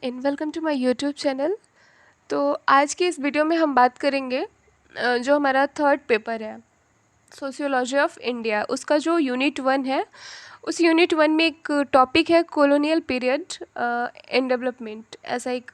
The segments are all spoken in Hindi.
And welcome to my YouTube channel. तो आज की इस वीडियो में हम बात करेंगे जो हमारा थर्ड पेपर है सोशियोलॉजी ऑफ इंडिया, उसका जो यूनिट 1 है। उस यूनिट 1 में एक टॉपिक है कॉलोनियल पीरियड एंड डेवलपमेंट, ऐसा एक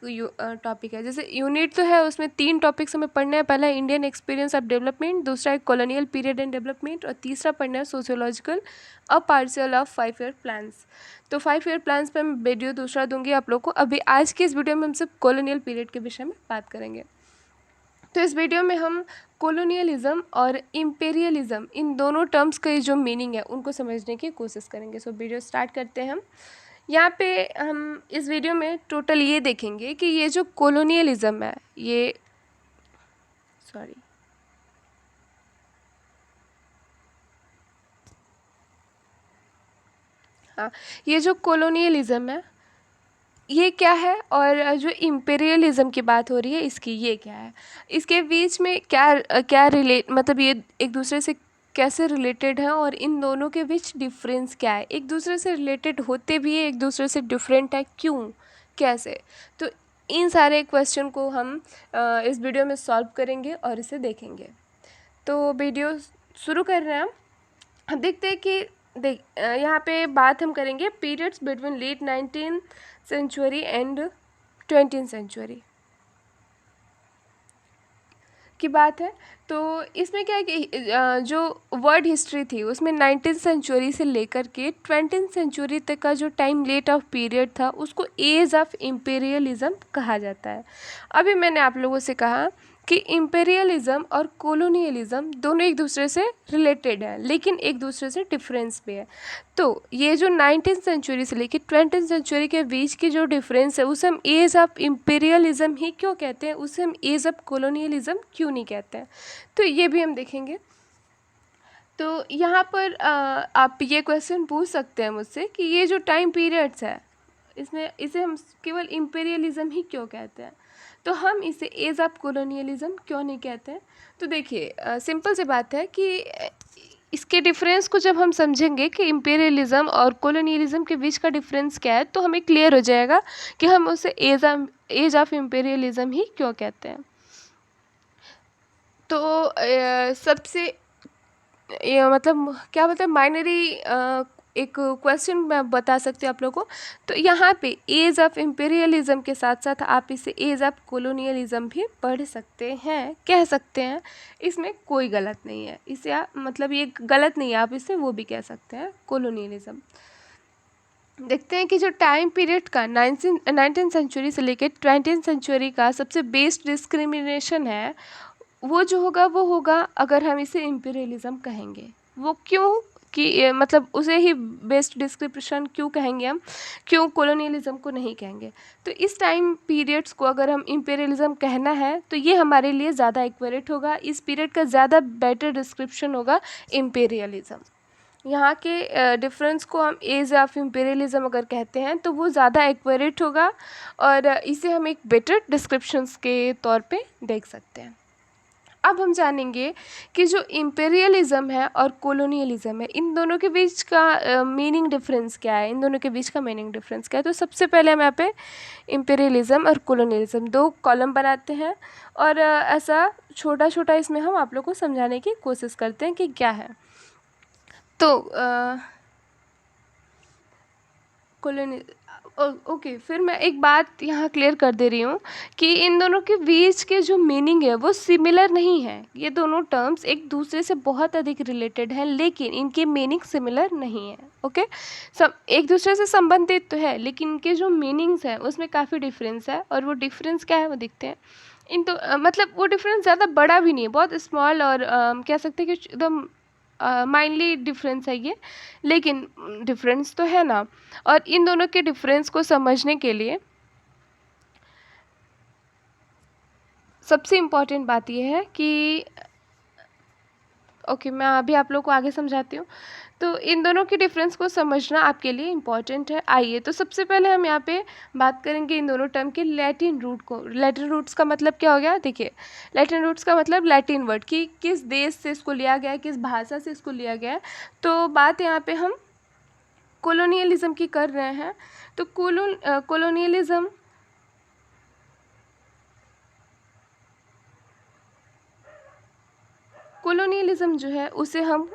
टॉपिक है। जैसे यूनिट तो है, उसमें 3 टॉपिक्स हमें पढ़ना है। पहला इंडियन एक्सपीरियंस ऑफ डेवलपमेंट, दूसरा है कॉलोनियल पीरियड एंड डेवलपमेंट, और तीसरा पढ़ना है sociological a partial of 5 year plans. तो 5 ईयर प्लान्स पे मैं वीडियो दूसरा दूंगी आप लोग को। अभी आज की इस वीडियो में हम सिर्फ कॉलोनियल पीरियड के विषय में बात करेंगे। तो इस वीडियो में हम कॉलोनियलिज्म और इम्पेरियलिज्म, इन दोनों टर्म्स का जो मीनिंग है उनको समझने की कोशिश करेंगे। सो वीडियो स्टार्ट करते हैं हम। यहाँ पे हम इस वीडियो में टोटल ये देखेंगे कि ये जो कॉलोनियलिज्म है, ये सॉरी हाँ, ये जो कॉलोनियलिज्म है ये क्या है, और जो इम्पेरियलिज्म की बात हो रही है इसकी ये क्या है, इसके बीच में क्या क्या रिलेट, मतलब ये एक दूसरे से कैसे रिलेटेड है, और इन दोनों के बीच डिफरेंस क्या है। एक दूसरे से रिलेटेड होते भी है, एक दूसरे से डिफरेंट है क्यों, कैसे। तो इन सारे क्वेश्चन को हम इस वीडियो में सॉल्व करेंगे और इसे देखेंगे। तो वीडियो शुरू कर रहे हैं हम देखते हैं कि यहाँ पे बात हम करेंगे periods between late 19th century and 20th century की बात है। तो इसमें क्या है कि जो वर्ल्ड हिस्ट्री थी उसमें 19th सेंचुरी से लेकर के 20th सेंचुरी तक का जो टाइम लेट ऑफ पीरियड था उसको एज ऑफ इम्पेरियलिज्म कहा जाता है। अभी मैंने आप लोगों से कहा कि इम्पेरियलिज्म और कॉलोनियलिज्म दोनों एक दूसरे से रिलेटेड है, लेकिन एक दूसरे से डिफरेंस भी है। तो ये जो 19th सेंचुरी से लेकर 20th सेंचुरी के बीच की जो डिफरेंस है उसे हम एज ऑफ इम्पेरियलिज्म ही क्यों कहते हैं, उसे हम एज ऑफ कॉलोनियलिज्म क्यों नहीं कहते हैं, तो ये भी हम देखेंगे। तो यहाँ पर आप ये क्वेश्चन पूछ सकते हैं मुझसे कि ये जो टाइम पीरियड्स है इसमें इसे हम केवल इम्पेरियलिज्म ही क्यों कहते हैं, तो हम इसे एज ऑफ कॉलोनियलिज्म क्यों नहीं कहते हैं। तो देखिए सिंपल सी बात है कि इसके डिफरेंस को जब हम समझेंगे कि इम्पेरियलिज्म और कॉलोनियलिज्म के बीच का डिफरेंस क्या है, तो हमें क्लियर हो जाएगा कि हम उसे एज ऑफ इम्पेरियलिज्म ही क्यों कहते हैं। तो सबसे मतलब क्या बोलते हैं माइनरी एक क्वेश्चन मैं बता सकती हूँ आप लोगों को। तो यहाँ पे एज ऑफ इम्पेरियलिज्म के साथ साथ आप इसे एज ऑफ कॉलोनियलिज्म भी पढ़ सकते हैं, कह सकते हैं, इसमें कोई गलत नहीं है। इसे मतलब ये गलत नहीं है, आप इसे वो भी कह सकते हैं कॉलोनियलिज्म। देखते हैं कि जो टाइम पीरियड का 19th सेंचुरी से लेकर 20th सेंचुरी का सबसे बेस्ट डिस्क्रिमिनेशन है वो जो होगा वो होगा अगर हम इसे इम्पीरियलिज्म कहेंगे। वो क्यों कि मतलब उसे ही बेस्ट डिस्क्रिप्शन क्यों कहेंगे हम, क्यों कॉलोनियलिज्म को नहीं कहेंगे। तो इस टाइम पीरियड्स को अगर हम इम्पीरियलिज्म कहना है तो ये हमारे लिए ज़्यादा एक्यूरेट होगा, इस पीरियड का ज़्यादा बेटर डिस्क्रिप्शन होगा इम्पीरियलिज्म। यहाँ के डिफरेंस को हम एज ऑफ इम्पीरियलिज्म अगर कहते हैं तो वो ज़्यादा एक्यूरेट होगा, और इसे हम एक बेटर डिस्क्रिप्शंस के तौर पे देख सकते हैं। अब हम जानेंगे कि जो इम्पेरियलिज्म है और कॉलोनियलिज्म है इन दोनों के बीच का मीनिंग डिफरेंस क्या है, इन दोनों के बीच का मीनिंग डिफरेंस क्या है। तो सबसे पहले हम यहाँ पे इम्पेरियलिज्म और कॉलोनियलिज्म 2 कॉलम बनाते हैं, और ऐसा छोटा छोटा इसमें हम आप लोग को समझाने की कोशिश करते हैं कि क्या है। तो कॉलोनी ओके, फिर मैं एक बात यहाँ क्लियर कर दे रही हूँ कि इन दोनों के बीच के जो मीनिंग है वो सिमिलर नहीं है। ये दोनों टर्म्स एक दूसरे से बहुत अधिक रिलेटेड हैं, लेकिन इनके मीनिंग सिमिलर नहीं है। ओके, सब एक दूसरे से संबंधित तो है, लेकिन इनके जो मीनिंग्स हैं उसमें काफ़ी डिफरेंस है, और वो डिफरेंस क्या है वो दिखते हैं। इन तो मतलब वो डिफरेंस ज़्यादा बड़ा भी नहीं है, बहुत स्मॉल, और कह सकते हैं कि एकदम माइनली डिफरेंस है ये, लेकिन डिफरेंस तो है ना। और इन दोनों के डिफरेंस को समझने के लिए सबसे इम्पॉर्टेंट बात यह है कि ओके, मैं अभी आप लोग को आगे समझाती हूँ। तो इन दोनों के डिफरेंस को समझना आपके लिए इम्पॉर्टेंट है। आइए, तो सबसे पहले हम यहाँ पे बात करेंगे इन दोनों टर्म के लैटिन रूट को। लैटिन रूट्स का मतलब क्या हो गया, देखिए लैटिन रूट्स का मतलब लैटिन वर्ड कि किस देश से इसको लिया गया है, किस भाषा से इसको लिया गया है। तो बात यहाँ पे हम कॉलोनियलिज्म की कर रहे हैं। तो कॉलोनियलिज्म कोलोनियलिज्म जो है उसे हम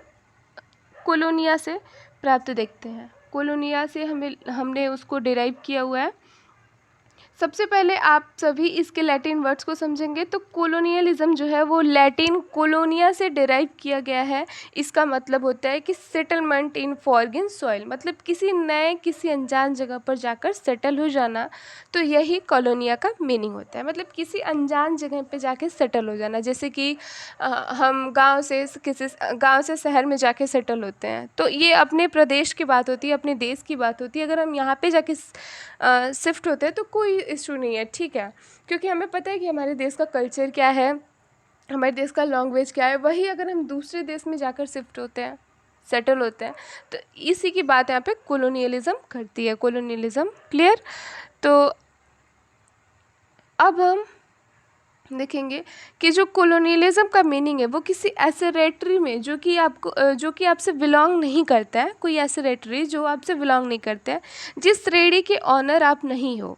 कोलोनिया से प्राप्त देखते हैं। कोलोनिया से हमने उसको डिराइव किया हुआ है। सबसे पहले आप सभी इसके लैटिन वर्ड्स को समझेंगे। तो कोलोनियलिज्म जो है वो लैटिन कोलोनिया से डिराइव किया गया है। इसका मतलब होता है कि सेटलमेंट इन फॉरेन सॉइल, मतलब किसी नए किसी अनजान जगह पर जाकर सेटल हो जाना। तो यही कॉलोनिया का मीनिंग होता है, मतलब किसी अनजान जगह पे जाके सेटल हो जाना। जैसे कि हम गांव से किसी गांव से शहर में जाके सेटल होते हैं, तो ये अपने प्रदेश की बात होती है, अपने देश की बात होती है। अगर हम यहाँ पे जाके शिफ्ट होते हैं तो कोई इशू नहीं है, ठीक है, क्योंकि हमें पता है कि हमारे देश का कल्चर क्या है, हमारे देश का लैंग्वेज क्या है। वही अगर हम दूसरे देश में जाकर शिफ्ट होते हैं, सेटल होते हैं, तो इसी की बात यहाँ पे कोलोनियलिज्म करती है। Colonialism clear. तो अब हम देखेंगे कि जो कोलोनियलिज्म का मीनिंग है वो किसी ऐसे टेरिटरी में जो कि आपसे बिलोंग नहीं करता है, कोई ऐसे टेरिटरी जो आपसे बिलोंग नहीं करता है, जिस श्रेणी के ऑनर आप नहीं हो,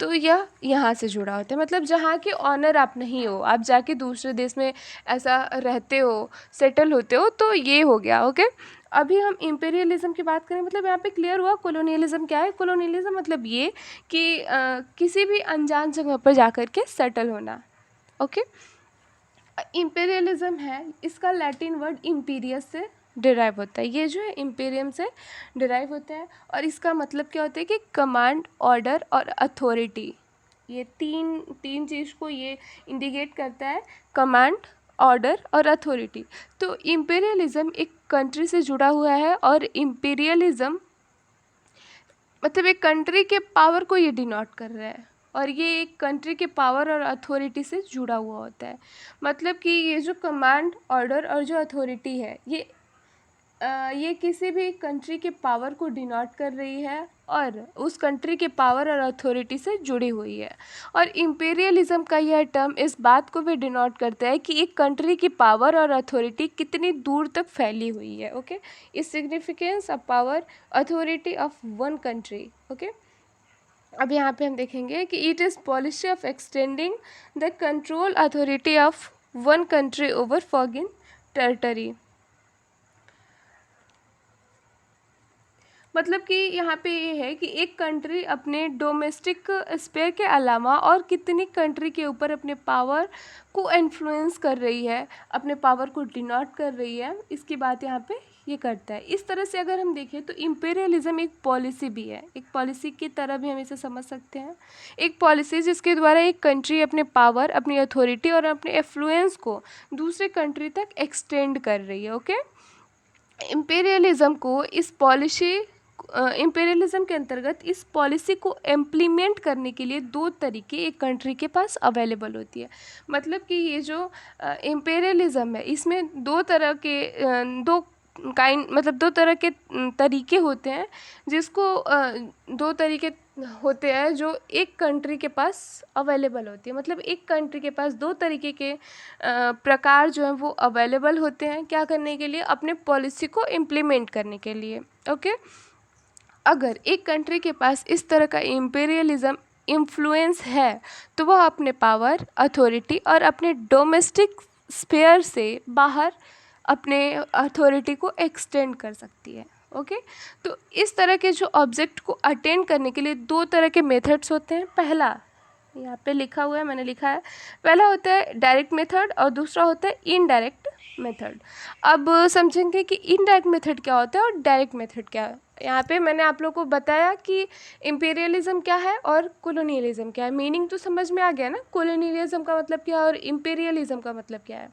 तो यह यहाँ से जुड़ा होता है। मतलब जहाँ के ऑनर आप नहीं हो, आप जाके दूसरे देश में ऐसा रहते हो, सेटल होते हो, तो ये हो गया। ओके, अभी हम इंपीरियलिज्म की बात करें, मतलब यहाँ पे क्लियर हुआ कोलोनियलिज्म क्या है। कोलोनियलिज्म मतलब ये कि किसी भी अनजान जगह पर जाकर के सेटल होना। ओके, इंपीरियलिज्म है, इसका लैटिन वर्ड इम्पीरियस से डिराइव होता है। ये जो है इम्पीरियम से डिराइव होता है, और इसका मतलब क्या होता है कि कमांड, ऑर्डर और अथॉरिटी। ये तीन चीज़ को ये इंडिकेट करता है, कमांड, ऑर्डर और अथॉरिटी। तो इंपीरियलिज्म एक कंट्री से जुड़ा हुआ है, और इंपीरियलिज्म मतलब एक कंट्री के पावर को ये डिनोट कर रहा है, और ये एक कंट्री के पावर और अथॉरिटी से जुड़ा हुआ होता है। मतलब कि ये जो कमांड, ऑर्डर और जो अथॉरिटी है, ये किसी भी कंट्री के पावर को डिनोट कर रही है, और उस कंट्री के पावर और अथॉरिटी से जुड़ी हुई है। और इंपीरियलिज्म का यह टर्म इस बात को भी डिनोट करता है कि एक कंट्री की पावर और अथॉरिटी कितनी दूर तक फैली हुई है। ओके, इस significance of power authority of one country. Okay, अब यहाँ पे हम देखेंगे कि it is policy of extending the control authority of one country over foreign territory. मतलब कि यहाँ पे ये है कि एक कंट्री अपने डोमेस्टिक स्फीयर के अलावा और कितनी कंट्री के ऊपर अपने पावर को इन्फ्लुएंस कर रही है, अपने पावर को डिनोट कर रही है, इसकी बात यहाँ पे ये करता है। इस तरह से अगर हम देखें तो इंपीरियलिज्म एक पॉलिसी भी है, एक पॉलिसी की तरह भी हम इसे समझ सकते हैं। एक पॉलिसी जिसके द्वारा एक कंट्री अपने पावर, अपनी अथॉरिटी और अपने इन्फ्लुएंस को दूसरे कंट्री तक एक्सटेंड कर रही है। ओके, इंपीरियलिज्म को इस पॉलिसी इंपीरियलिज्म के अंतर्गत इस पॉलिसी को इम्प्लीमेंट करने के लिए दो तरीके एक कंट्री के पास अवेलेबल होती है। मतलब कि ये जो इंपीरियलिज्म है, इसमें दो तरह के दो तरह के तरीके होते हैं, दो तरीके होते हैं जो एक कंट्री के पास अवेलेबल होती है। मतलब एक कंट्री के पास दो तरीके के प्रकार जो हैं वो अवेलेबल होते हैं, क्या करने के लिए, अपने पॉलिसी को इम्प्लीमेंट करने के लिए। ओके, अगर एक कंट्री के पास इस तरह का इंपीरियलिज्म इन्फ्लुएंस है, तो वह अपने पावर, अथॉरिटी और अपने डोमेस्टिक स्फीयर से बाहर अपने अथॉरिटी को एक्सटेंड कर सकती है। ओके, तो इस तरह के जो ऑब्जेक्ट को अटेंड करने के लिए दो तरह के मेथड्स होते हैं। पहला यहाँ पे लिखा हुआ है, मैंने लिखा है, पहला होता है डायरेक्ट मेथड और दूसरा होता है इनडायरेक्ट मेथड। अब समझेंगे कि इनडायरेक्ट मेथड क्या होता है और डायरेक्ट मेथड क्या है। यहाँ पे मैंने आप लोगों को बताया कि इंपीरियलिज्म क्या है और कोलोनियलिज्म क्या है। मीनिंग तो समझ में आ गया ना, कोलोनियलिज्म का मतलब क्या है और इंपीरियलिज्म का मतलब क्या है।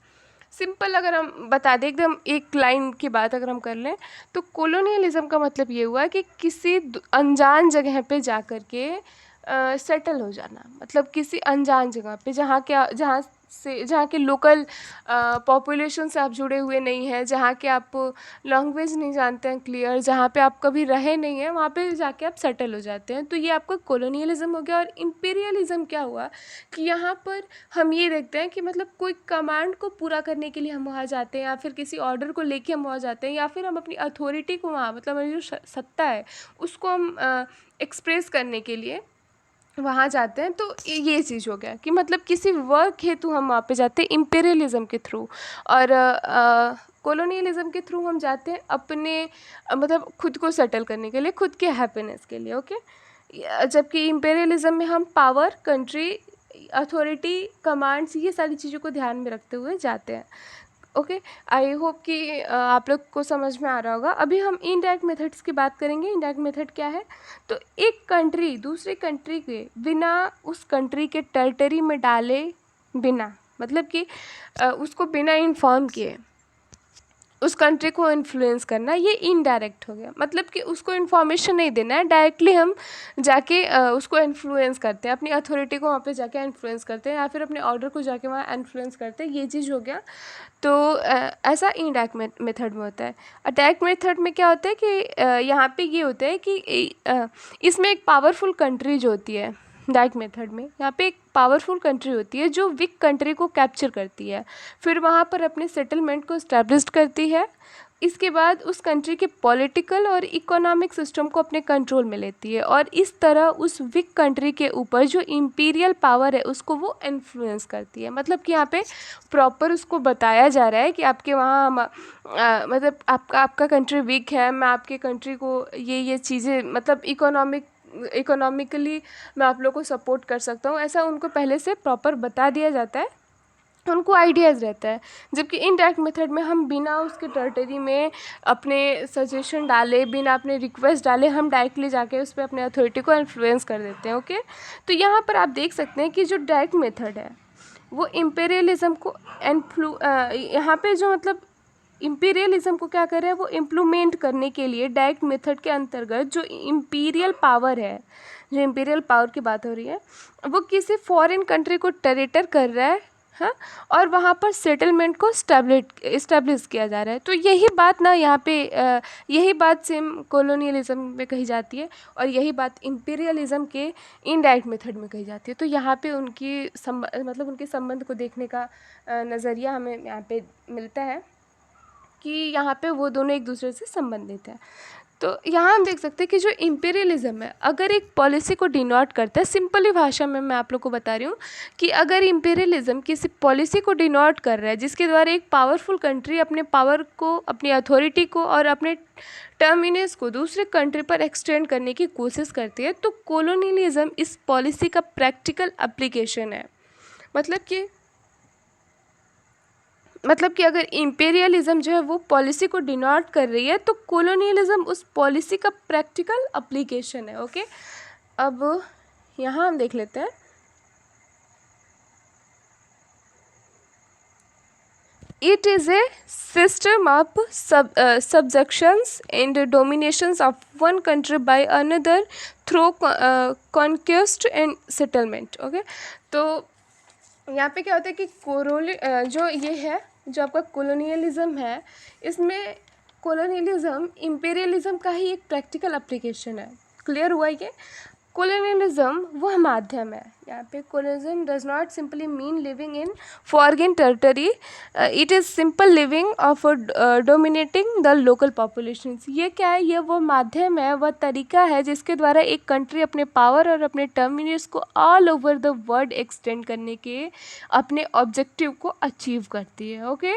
सिंपल अगर हम बता दें, एकदम एक लाइन की बात अगर हम कर लें, तो कोलोनियलिज्म का मतलब ये हुआ कि किसी अनजान जगह पे जा कर के सेटल हो जाना। मतलब किसी अनजान जगह पे जहाँ के लोकल पॉपुलेशन से आप जुड़े हुए नहीं हैं, जहाँ के आप लैंग्वेज नहीं जानते हैं क्लियर, जहाँ पे आप कभी रहे नहीं हैं, वहाँ पे जाके आप सेटल हो जाते हैं। तो ये आपका कोलोनियलिज्म हो गया। और इंपीरियलिज्म क्या हुआ कि यहाँ पर हम ये देखते हैं कि मतलब कोई कमांड को पूरा करने के लिए हम वहाँ जाते हैं, या फिर किसी ऑर्डर को लेके हम वहाँ जाते हैं, या फिर हम अपनी अथॉरिटी को वहाँ, मतलब हमारी जो सत्ता है उसको हम एक्सप्रेस करने के लिए वहाँ जाते हैं, तो ये चीज़ हो गया कि मतलब किसी वर्क हेतु हम वहाँ पे जाते हैं इम्पीरियलिज्म के थ्रू, और कॉलोनियलिज्म के थ्रू हम जाते हैं अपने मतलब खुद को सेटल करने के लिए, खुद के हैप्पीनेस के लिए। ओके, जबकि इम्पीरियलिज्म में हम पावर, कंट्री, अथॉरिटी, कमांड्स, ये सारी चीज़ों को ध्यान में रखते हुए जाते हैं। ओके, आई होप कि आप लोग को समझ में आ रहा होगा। अभी हम इनडायरेक्ट मेथड्स की बात करेंगे। इनडायरेक्ट मेथड क्या है? तो एक कंट्री दूसरी कंट्री के बिना उस कंट्री के टेरिटरी में डाले बिना, मतलब कि उसको बिना इन्फॉर्म किए उस कंट्री को इन्फ्लुएंस करना, ये इनडायरेक्ट हो गया। मतलब कि उसको इन्फॉर्मेशन नहीं देना है, डायरेक्टली हम जाके उसको इन्फ्लुएंस करते हैं, अपनी अथॉरिटी को वहाँ पे जाके इन्फ्लुएंस करते हैं, या फिर अपने ऑर्डर को जाके वहाँ इन्फ्लुएंस करते हैं, ये चीज़ हो गया। तो ऐसा इनडायरेक्ट मेथड में होता है। डायरेक्ट मेथड में क्या होता है कि यहाँ पे ये होता है कि इसमें एक पावरफुल कंट्री जो होती है, डायरेक्ट मेथड में यहाँ पे एक पावरफुल कंट्री होती है जो वीक कंट्री को कैप्चर करती है, फिर वहाँ पर अपने सेटलमेंट को इस्टेब्लिश करती है। इसके बाद उस कंट्री के पॉलिटिकल और इकोनॉमिक सिस्टम को अपने कंट्रोल में लेती है, और इस तरह उस वीक कंट्री के ऊपर जो इम्पीरियल पावर है उसको वो इन्फ्लुएंस करती है। मतलब कि यहाँ पे प्रॉपर उसको बताया जा रहा है कि आपके वहाँ मतलब आपका कंट्री वीक है, मैं आपके कंट्री को ये चीज़ें मतलब इकोनॉमिकली मैं आप लोग को सपोर्ट कर सकता हूँ, ऐसा उनको पहले से प्रॉपर बता दिया जाता है, उनको आइडियाज़ रहता है। जबकि इनडायरेक्ट मेथड में हम बिना उसके टेरिटरी में अपने सजेशन डाले, बिना अपने रिक्वेस्ट डाले, हम डायरेक्टली जाके उस पर अपने अथॉरिटी को इन्फ्लुएंस कर देते हैं। ओके, तो यहाँ पर आप देख सकते हैं कि जो डायरेक्ट मेथड है वो इम्पेरियलिज्म को यहाँ पे जो मतलब इम्पीरियलिज्म को क्या कर रहा है, वो इम्प्लीमेंट करने के लिए डायरेक्ट मेथड के अंतर्गत जो इम्पीरियल पावर है, जो इम्पीरियल पावर की बात हो रही है, वो किसी फॉरेन कंट्री को टेरिटर कर रहा है, हाँ, और वहाँ पर सेटलमेंट को इस्टेब्लिश किया जा रहा है। तो यही बात ना यहाँ पे यही बात सेम कॉलोनियलिज्म में कही जाती है, और यही बात इम्पीरियलिज्म के इनडायरेक्ट मेथड में कही जाती है। तो यहाँ पे उनकी मतलब उनके संबंध को देखने का नज़रिया हमें यहाँ पे मिलता है कि यहाँ पे वो दोनों एक दूसरे से संबंधित हैं। तो यहाँ हम देख सकते हैं कि जो इम्पीरियलिज्म है, अगर एक पॉलिसी को डिनोट करता है, सिंपली भाषा में मैं आप लोग को बता रही हूँ कि अगर इम्पीरियलिज्म किसी पॉलिसी को डिनोट कर रहा है जिसके द्वारा एक पावरफुल कंट्री अपने पावर को, अपनी अथॉरिटी को और अपने टर्मिनस को दूसरे कंट्री पर एक्सटेंड करने की कोशिश करती है, तो कॉलोनियलिज्म इस पॉलिसी का प्रैक्टिकल एप्लीकेशन है। मतलब कि अगर इम्पेरियलिज्म जो है वो पॉलिसी को डिनोट कर रही है, तो कॉलोनियलिज्म उस पॉलिसी का प्रैक्टिकल एप्लीकेशन है। ओके, अब यहाँ हम देख लेते हैं, it is a system of subjections and dominations of one country by another through conquest and settlement। Okay, तो यहाँ पे क्या होता है कि जो ये है, जो आपका कॉलोनियलिज्म है, इसमें कॉलोनियलिज्म इम्पेरियलिज्म का ही एक प्रैक्टिकल एप्लीकेशन है। क्लियर हुआ ये? कॉलोनियलिज्म वह माध्यम है। यहाँ पे colonialism does not simply mean living in foreign territory, it is simple living of dominating the local population. ये क्या है? ये वो माध्यम है, वह तरीका है जिसके द्वारा एक कंट्री अपने पावर और अपने टर्मिनस को all over the world extend करने के अपने ऑब्जेक्टिव को अचीव करती है। ओके,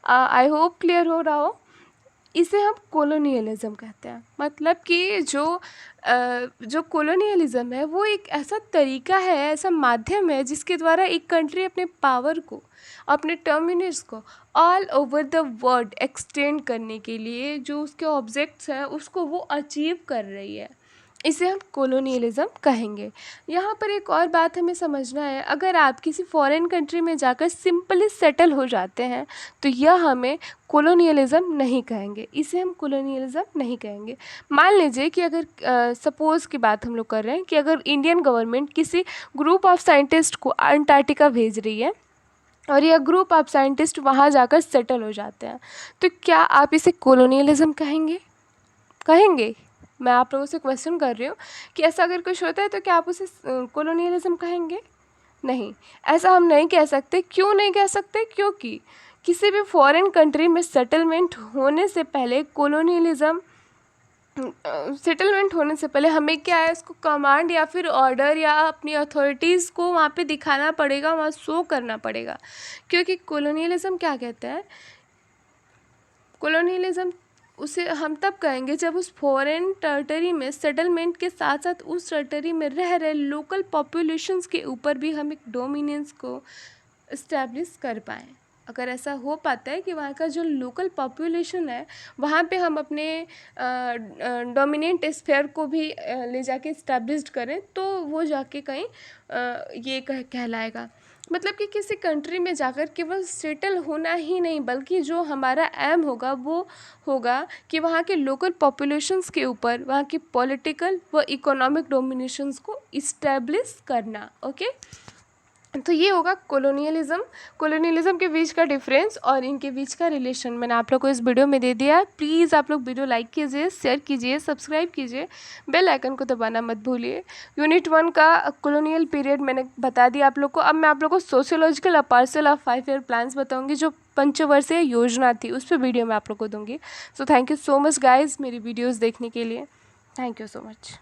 आई होप क्लियर हो रहा हो। इसे हम कॉलोनियलिज्म कहते हैं। मतलब कि जो कॉलोनियलिज्म है वो एक ऐसा तरीका है, ऐसा माध्यम है जिसके द्वारा एक कंट्री अपने पावर को, अपने टर्मिनस को all over the world extend करने के लिए जो उसके ऑब्जेक्ट्स हैं उसको वो अचीव कर रही है। इसे हम कॉलोनियलिज्म कहेंगे। यहाँ पर एक और बात हमें समझना है, अगर आप किसी फॉरेन कंट्री में जाकर सिंपली सेटल हो जाते हैं तो यह हमें कॉलोनियलिज्म नहीं कहेंगे, इसे हम कॉलोनियलिज्म नहीं कहेंगे। मान लीजिए कि अगर सपोज़ की बात हम लोग कर रहे हैं कि अगर इंडियन गवर्नमेंट किसी ग्रुप ऑफ साइंटिस्ट को अंटार्कटिका भेज रही है और यह ग्रुप ऑफ साइंटिस्ट वहाँ जाकर सेटल हो जाते हैं, तो क्या आप इसे कॉलोनियलिज्म कहेंगे? मैं आप लोगों से क्वेश्चन कर रही हूँ कि ऐसा अगर कुछ होता है तो क्या आप उसे कॉलोनियलिज्म कहेंगे? नहीं, ऐसा हम नहीं कह सकते। क्यों नहीं कह सकते? क्योंकि किसी भी फॉरेन कंट्री में सेटलमेंट होने से पहले कॉलोनियलिज्म सेटलमेंट होने से पहले हमें क्या है, इसको कमांड या फिर ऑर्डर या अपनी अथॉरिटीज़ को वहाँ पे दिखाना पड़ेगा, वहाँ शो करना पड़ेगा। क्योंकि कॉलोनियलिज्म क्या कहता है, कॉलोनियलिज्म उसे हम तब कहेंगे जब उस फॉरेन टेरिटरी में सेटलमेंट के साथ साथ उस टेरिटरी में रह रहे लोकल पॉपुलेशंस के ऊपर भी हम एक डोमिनेंस को इस्टेब्लिश कर पाएँ। अगर ऐसा हो पाता है कि वहाँ का जो लोकल पॉपुलेशन है वहाँ पे हम अपने डोमिनेंट स्फेयर को भी ले जाके इस्टेब्लिश्ड करें, तो वो जाके कहीं ये कहलाएगा। मतलब कि किसी कंट्री में जाकर केवल सेटल होना ही नहीं, बल्कि जो हमारा एम होगा वो होगा कि वहाँ के लोकल पॉपुलेशंस के ऊपर वहाँ की पॉलिटिकल व इकोनॉमिक डोमिनेशंस को इस्टेब्लिश करना। ओके, तो ये होगा कॉलोनियलिज्म के बीच का डिफरेंस और इनके बीच का रिलेशन मैंने आप लोग को इस वीडियो में दे दिया है। प्लीज़ आप लोग वीडियो लाइक कीजिए, शेयर कीजिए, सब्सक्राइब कीजिए, बेल आइकन को दबाना मत भूलिए। यूनिट 1 का कॉलोनियल पीरियड मैंने बता दिया आप लोग को। अब मैं आप लोग को sociological parcel of 5 year plans बताऊँगी, जो पंचवर्षीय योजना थी, उस पर वीडियो मैं आप लोग को दूँगी। So thank you so much guys मेरी वीडियोज़ देखने के लिए। Thank you so much.